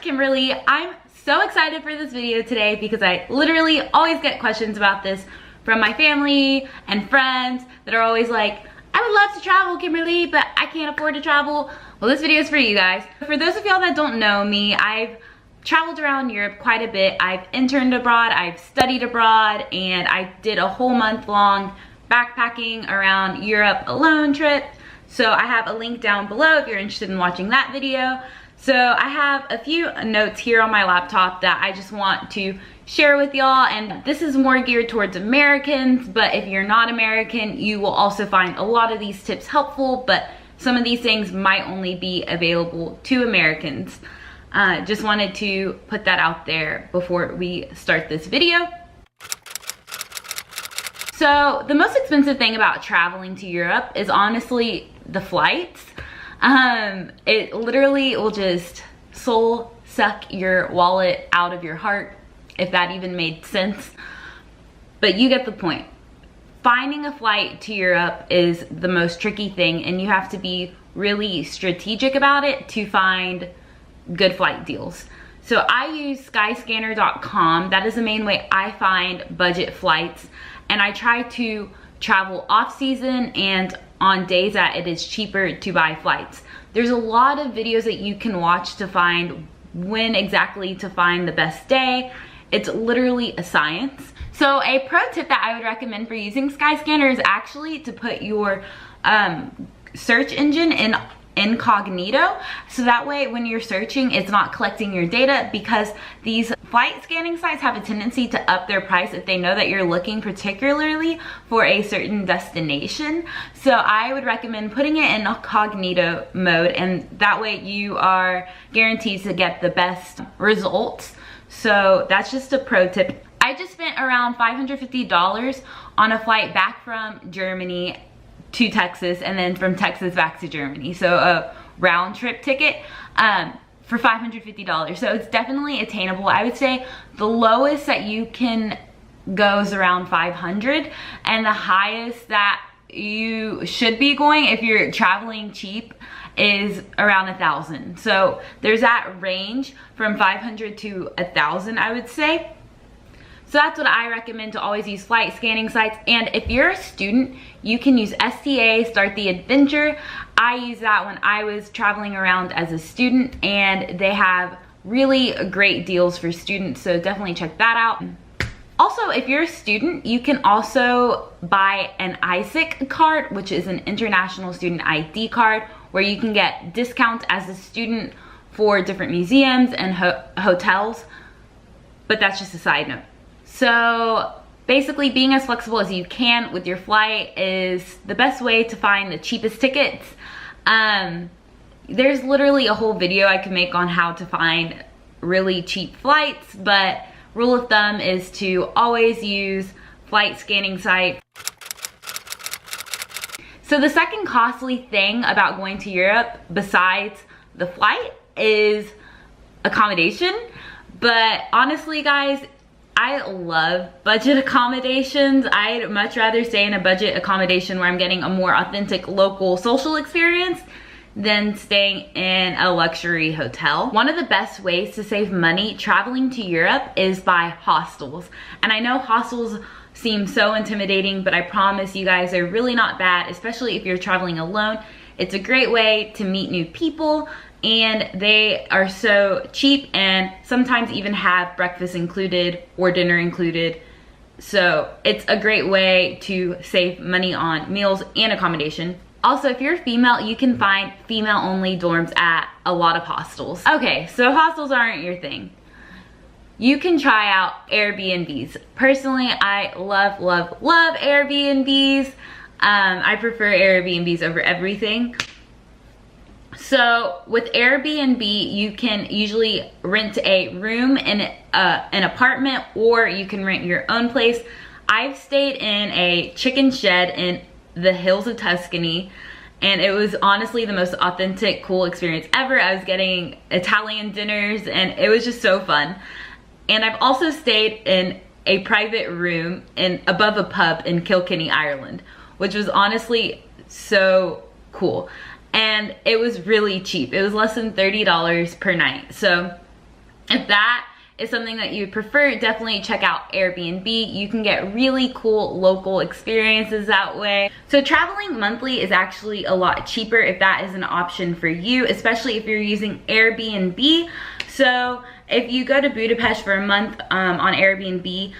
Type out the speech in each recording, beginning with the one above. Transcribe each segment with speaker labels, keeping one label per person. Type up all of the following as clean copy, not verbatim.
Speaker 1: Kimberly. I'm so excited for this video today because I literally always get questions about this from my family and friends that are always like, I would love to travel, Kimberly, but I can't afford to travel. Well, this video is for you guys. For those of y'all that don't know me, I've traveled around Europe quite a bit. I've interned abroad, I've studied abroad, and I did a whole month-long backpacking around Europe alone trip. So I have a link down below if you're interested in watching that video. So I have a few notes here on my laptop that I just want to share with y'all, and this is more geared towards Americans, but if you're not American, you will also find a lot of these tips helpful, but some of these things might only be available to Americans. Just wanted to put that out there before we start this video. So the most expensive thing about traveling to Europe is honestly the flights. It literally will just soul suck your wallet out of your heart, if that even made sense. But you get the point. Finding a flight to Europe is the most tricky thing, and you have to be really strategic about it to find good flight deals. So I use skyscanner.com. That is the main way I find budget flights, and I try to travel off season and on days that it is cheaper to buy flights. There's a lot of videos that you can watch to find when exactly to find the best day. It's literally a science. So a pro tip that I would recommend for using Skyscanner is actually to put your search engine in incognito, so that way when you're searching it's not collecting your data, because these flight scanning sites have a tendency to up their price if they know that you're looking particularly for a certain destination. So I would recommend putting it in incognito mode, and that way you are guaranteed to get the best results. So that's just a pro tip. I just spent around $550 on a flight back from Germany to Texas, and then from Texas back to Germany. So a round trip ticket for $550. So it's definitely attainable. I would say the lowest that you can go is around 500, and the highest that you should be going if you're traveling cheap is around 1,000. So there's that range from 500 to 1,000, I would say. So that's what I recommend, to always use flight scanning sites. And if you're a student, you can use STA, Start the Adventure. I used that when I was traveling around as a student, and they have really great deals for students, so definitely check that out. Also, if you're a student, you can also buy an ISIC card, which is an International Student ID card, where you can get discounts as a student for different museums and hotels. But that's just a side note. So basically, being as flexible as you can with your flight is the best way to find the cheapest tickets. There's literally a whole video I could make on how to find really cheap flights, but rule of thumb is to always use flight scanning sites. So the second costly thing about going to Europe besides the flight is accommodation. But honestly, guys, I love budget accommodations. I'd much rather stay in a budget accommodation where I'm getting a more authentic local social experience than staying in a luxury hotel. One of the best ways to save money traveling to Europe is by hostels. And I know hostels seem so intimidating, but I promise you guys they're really not bad, especially if you're traveling alone. It's a great way to meet new people, and they are so cheap, and sometimes even have breakfast included or dinner included. So it's a great way to save money on meals and accommodation. Also, if you're female, you can find female-only dorms at a lot of hostels. Okay, so hostels aren't your thing. You can try out Airbnbs. Personally, I love, love, love Airbnbs. I prefer Airbnbs over everything. So with Airbnb, you can usually rent a room in an apartment, or you can rent your own place. I've stayed in a chicken shed in the hills of Tuscany, and it was honestly the most authentic, cool experience ever. I was getting Italian dinners, and it was just so fun. And I've also stayed in a private room above a pub in Kilkenny, Ireland, which was honestly so cool. And it was really cheap. It was less than $30 per night. So If that is something that you would prefer, definitely check out Airbnb. You can get really cool local experiences that way. So traveling monthly is actually a lot cheaper if that is an option for you, especially if you're using Airbnb. So if you go to Budapest for a month on Airbnb,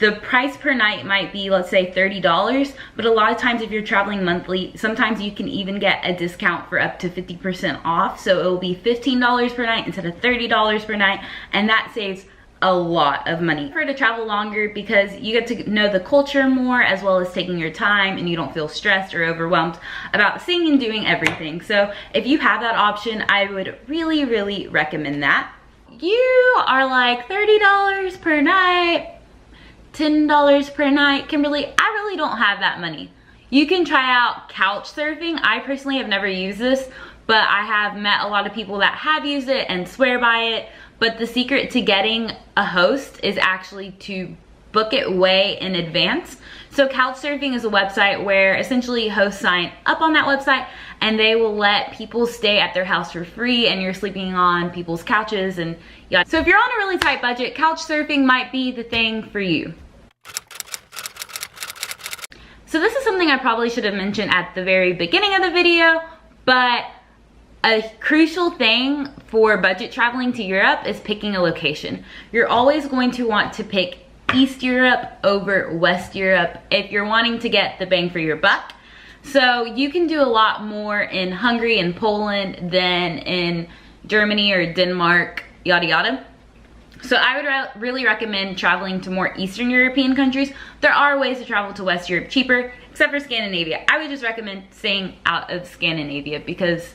Speaker 1: the price per night might be, let's say, $30, but a lot of times if you're traveling monthly, sometimes you can even get a discount for up to 50% off. So it will be $15 per night instead of $30 per night, and that saves a lot of money. I prefer to travel longer because you get to know the culture more, as well as taking your time, and you don't feel stressed or overwhelmed about seeing and doing everything. So if you have that option, I would really, really recommend that. You are like $30 per night, $10 per night. Kimberly, I really don't have that money. You can try out couch surfing. I personally have never used this, but I have met a lot of people that have used it and swear by it. But the secret to getting a host is actually to book it way in advance. So Couchsurfing is a website where essentially hosts sign up on that website and they will let people stay at their house for free, and you're sleeping on people's couches and yeah. So if you're on a really tight budget, Couchsurfing might be the thing for you. So this is something I probably should have mentioned at the very beginning of the video, but a crucial thing for budget traveling to Europe is picking a location. You're always going to want to pick East Europe over West Europe if you're wanting to get the bang for your buck. So you can do a lot more in Hungary and Poland than in Germany or Denmark, yada yada. So I would really recommend traveling to more Eastern European countries. There are ways to travel to West Europe cheaper, except for Scandinavia. I would just recommend staying out of Scandinavia because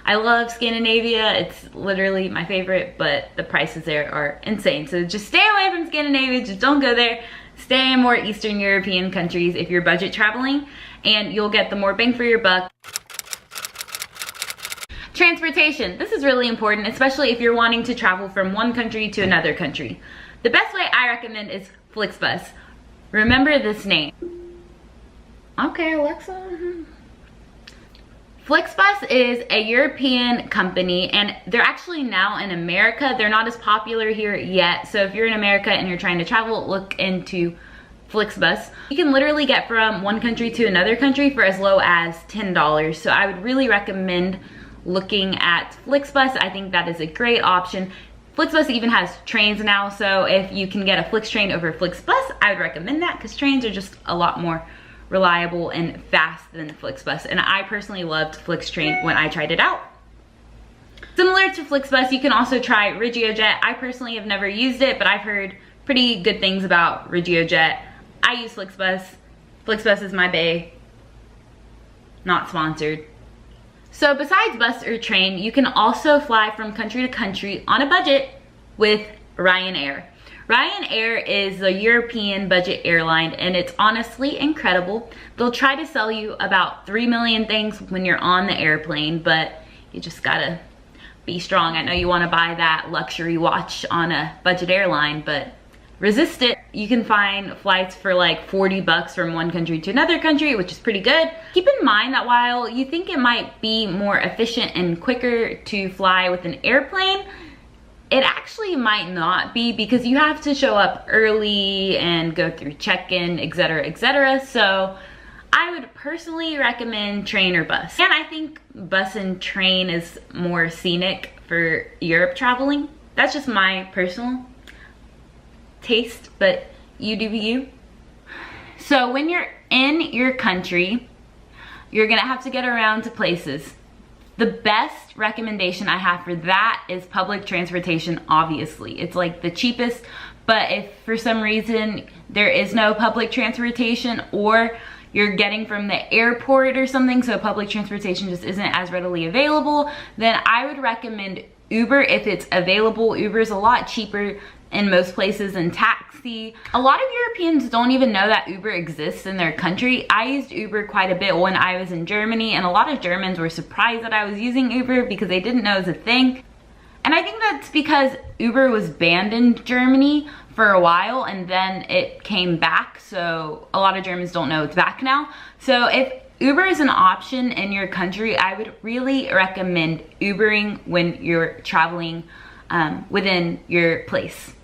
Speaker 1: I love Scandinavia. It's literally my favorite, but the prices there are insane. So just stay away from Scandinavia, just don't go there. Stay in more Eastern European countries if you're budget traveling, and you'll get the more bang for your buck. Transportation. This is really important, especially if you're wanting to travel from one country to another country. The best way I recommend is Flixbus. Remember this name. Okay, Alexa. Flixbus is a European company, and they're actually now in America. They're not as popular here yet. So if you're in America and you're trying to travel, look into Flixbus. You can literally get from one country to another country for as low as $10. So I would really recommend looking at Flixbus. I think that is a great option. Flixbus even has trains now, so if you can get a Flix train over Flixbus, I would recommend that because trains are just a lot more reliable and fast than Flixbus, and I personally loved Flix train when I tried it out. Similar to Flixbus, you can also try RegioJet. I personally have never used it, but I've heard pretty good things about RegioJet. I use Flixbus. Flixbus is my bae. Not sponsored. So besides bus or train, you can also fly from country to country on a budget with Ryanair. Ryanair is a European budget airline, and it's honestly incredible. They'll try to sell you about 3 million things when you're on the airplane, but you just gotta be strong. I know you wanna buy that luxury watch on a budget airline, but resist it. You can find flights for like 40 bucks from one country to another country, which is pretty good. Keep in mind that while you think it might be more efficient and quicker to fly with an airplane, it actually might not be, because you have to show up early and go through check-in, etc., etc. So I would personally recommend train or bus. And I think bus and train is more scenic for Europe traveling. That's just my personal taste, but you do you. So when you're in your country, you're gonna have to get around to places. The best recommendation I have for that is public transportation, obviously. It's like the cheapest, but if for some reason there is no public transportation, or you're getting from the airport or something, so public transportation just isn't as readily available, then I would recommend Uber if it's available. Uber is a lot cheaper in most places than taxi. A lot of Europeans don't even know that Uber exists in their country. I used Uber quite a bit when I was in Germany, and a lot of Germans were surprised that I was using Uber because they didn't know it was a thing. And I think that's because Uber was banned in Germany for a while, and then it came back, so a lot of Germans don't know it's back now. So if Uber is an option in your country, I would really recommend Ubering when you're traveling within your place.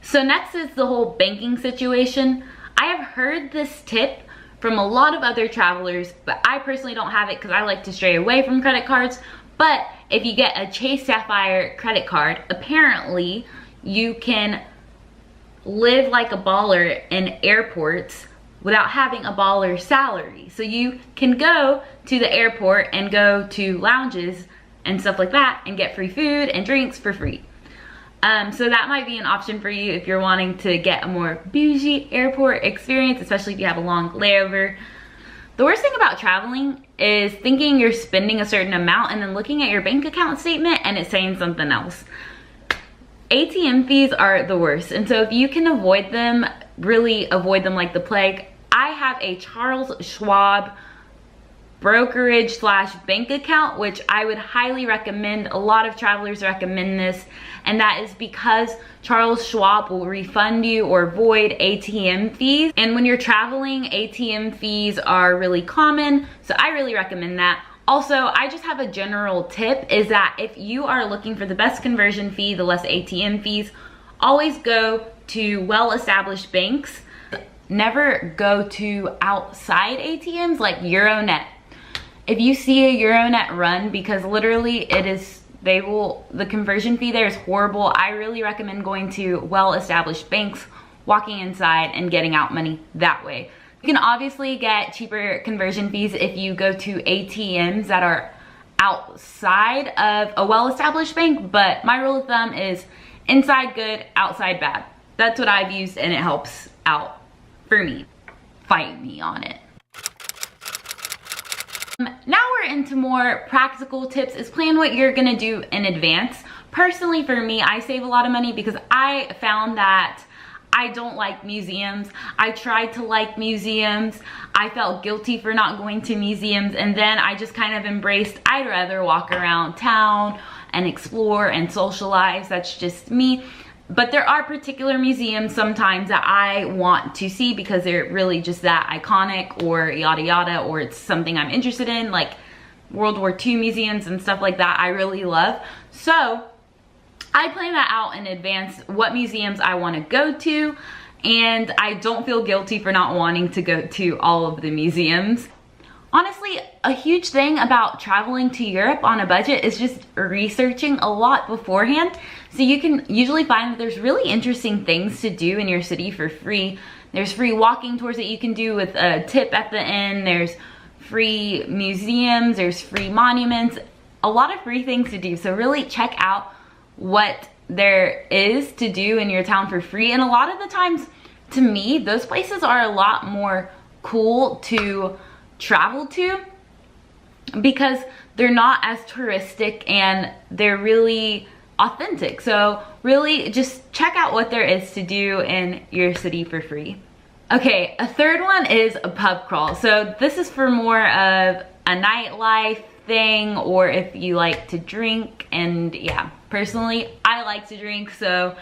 Speaker 1: So next is the whole banking situation. I have heard this tip from a lot of other travelers, but I personally don't have it because I like to stray away from credit cards. But if you get a Chase Sapphire credit card, apparently you can live like a baller in airports without having a baller salary. So you can go to the airport and go to lounges and stuff like that and get free food and drinks for free. So that might be an option for you if you're wanting to get a more bougie airport experience, especially if you have a long layover. The worst thing about traveling is thinking you're spending a certain amount and then looking at your bank account statement and it's saying something else. ATM fees are the worst, and so if you can avoid them, really avoid them like the plague. I have a Charles Schwab brokerage / bank account, which I would highly recommend. A lot of travelers recommend this, and that is because Charles Schwab will refund you or void ATM fees. And when you're traveling, ATM fees are really common, so I really recommend that. Also, I just have a general tip, is that if you are looking for the best conversion fee, the less ATM fees, always go to well-established banks. Never go to outside ATMs like Euronet. If you see a Euronet run, because literally it is, the conversion fee there is horrible. I really recommend going to well-established banks, walking inside and getting out money that way. You can obviously get cheaper conversion fees if you go to ATMs that are outside of a well-established bank, but my rule of thumb is inside good, outside bad. That's what I've used and it helps out for me. Fight me on it. Now we're into more practical tips, is plan what you're gonna do in advance. Personally, for me, I save a lot of money because I found that I don't like museums. I tried to like museums. I felt guilty for not going to museums, and then I just kind of embraced, I'd rather walk around town and explore and socialize. That's just me. But there are particular museums sometimes that I want to see because they're really just that iconic or yada yada, or it's something I'm interested in, like World War II museums and stuff like that I really love. So I plan that out in advance, what museums I want to go to, and I don't feel guilty for not wanting to go to all of the museums. Honestly, a huge thing about traveling to Europe on a budget is just researching a lot beforehand. So you can usually find that there's really interesting things to do in your city for free. There's free walking tours that you can do with a tip at the end. There's free museums, there's free monuments, a lot of free things to do. So really check out what there is to do in your town for free. And a lot of the times, to me, those places are a lot more cool to travel to because they're not as touristic and they're really authentic. So really just check out what there is to do in your city for free. Okay, a third one is a pub crawl. So this is for more of a nightlife thing, or if you like to drink. And yeah, personally, I like to drink, so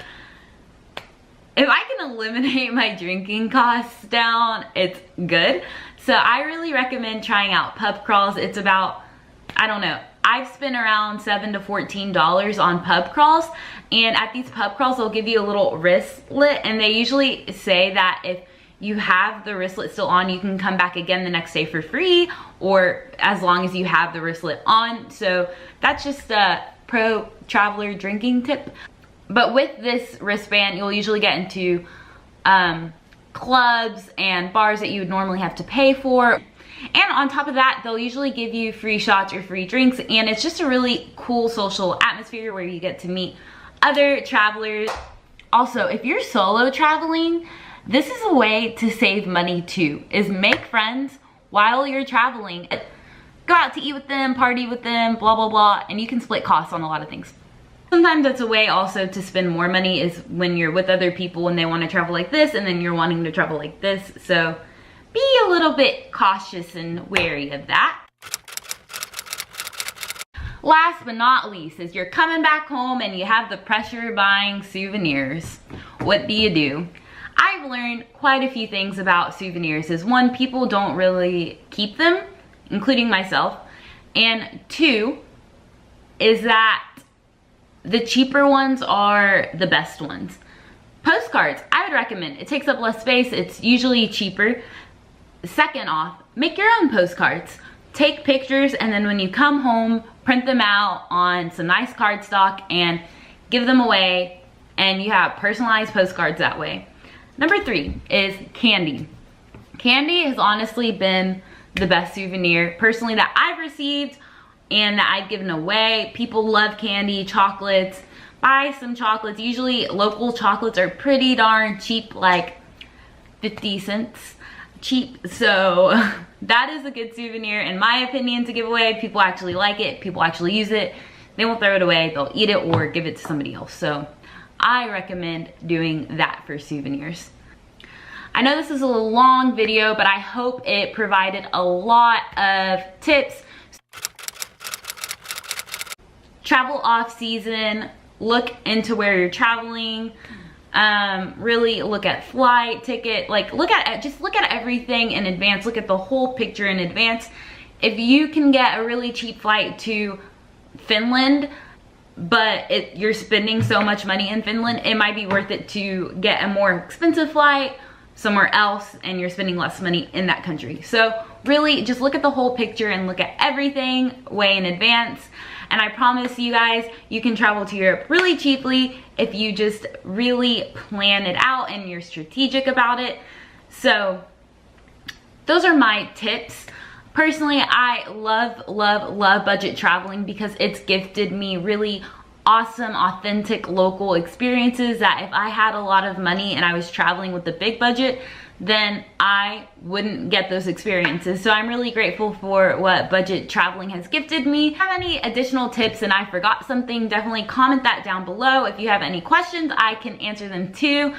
Speaker 1: if I can eliminate my drinking costs down, it's good. So I really recommend trying out pub crawls. It's about, I don't know, I've spent around $7 to $14 on pub crawls, and at these pub crawls they'll give you a little wristlet, and they usually say that if you have the wristlet still on, you can come back again the next day for free, or as long as you have the wristlet on. So that's just a pro traveler drinking tip. But with this wristband, you'll usually get into clubs and bars that you would normally have to pay for. And on top of that, they'll usually give you free shots or free drinks, and it's just a really cool social atmosphere where you get to meet other travelers. Also, if you're solo traveling, this is a way to save money too, is make friends while you're traveling. Go out to eat with them, party with them, blah, blah, blah, and you can split costs on a lot of things. Sometimes that's a way also to spend more money, is when you're with other people and they want to travel like this and then you're wanting to travel like this. So be a little bit cautious and wary of that. Last but not least, is you're coming back home and you have the pressure of buying souvenirs. What do? I've learned quite a few things about souvenirs. Is one, people don't really keep them, including myself. And two, is that the cheaper ones are the best ones. Postcards, I would recommend. It takes up less space. It's usually cheaper. Second off, make your own postcards. Take pictures, and then when you come home, print them out on some nice cardstock and give them away, and you have personalized postcards that way. Number 3 is candy. Candy has honestly been the best souvenir personally that I've received and that I've given away. People love candy, chocolates. Buy some chocolates. Usually local chocolates are pretty darn cheap, like 50 cents cheap. So that is a good souvenir in my opinion to give away. People actually like it. People actually use it. They won't throw it away. They'll eat it or give it to somebody else. So I recommend doing that for souvenirs. I know this is a long video, but I hope it provided a lot of tips. Travel off season, look into where you're traveling, really look at flight ticket, like just look at everything in advance, look at the whole picture in advance. If you can get a really cheap flight to Finland, but you're spending so much money in Finland, it might be worth it to get a more expensive flight somewhere else and you're spending less money in that country. So really just look at the whole picture and look at everything way in advance. And I promise you guys, you can travel to Europe really cheaply if you just really plan it out and you're strategic about it. So those are my tips. Personally, I love budget traveling because it's gifted me really awesome, authentic, local experiences that if I had a lot of money and I was traveling with a big budget, then I wouldn't get those experiences. So I'm really grateful for what budget traveling has gifted me. If you have any additional tips and I forgot something, definitely comment that down below. If you have any questions, I can answer them too.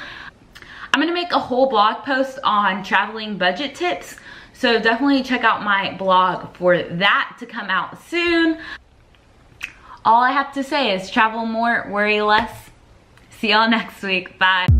Speaker 1: I'm gonna make a whole blog post on traveling budget tips. So definitely check out my blog for that to come out soon. All I have to say is travel more, worry less. See y'all next week. Bye.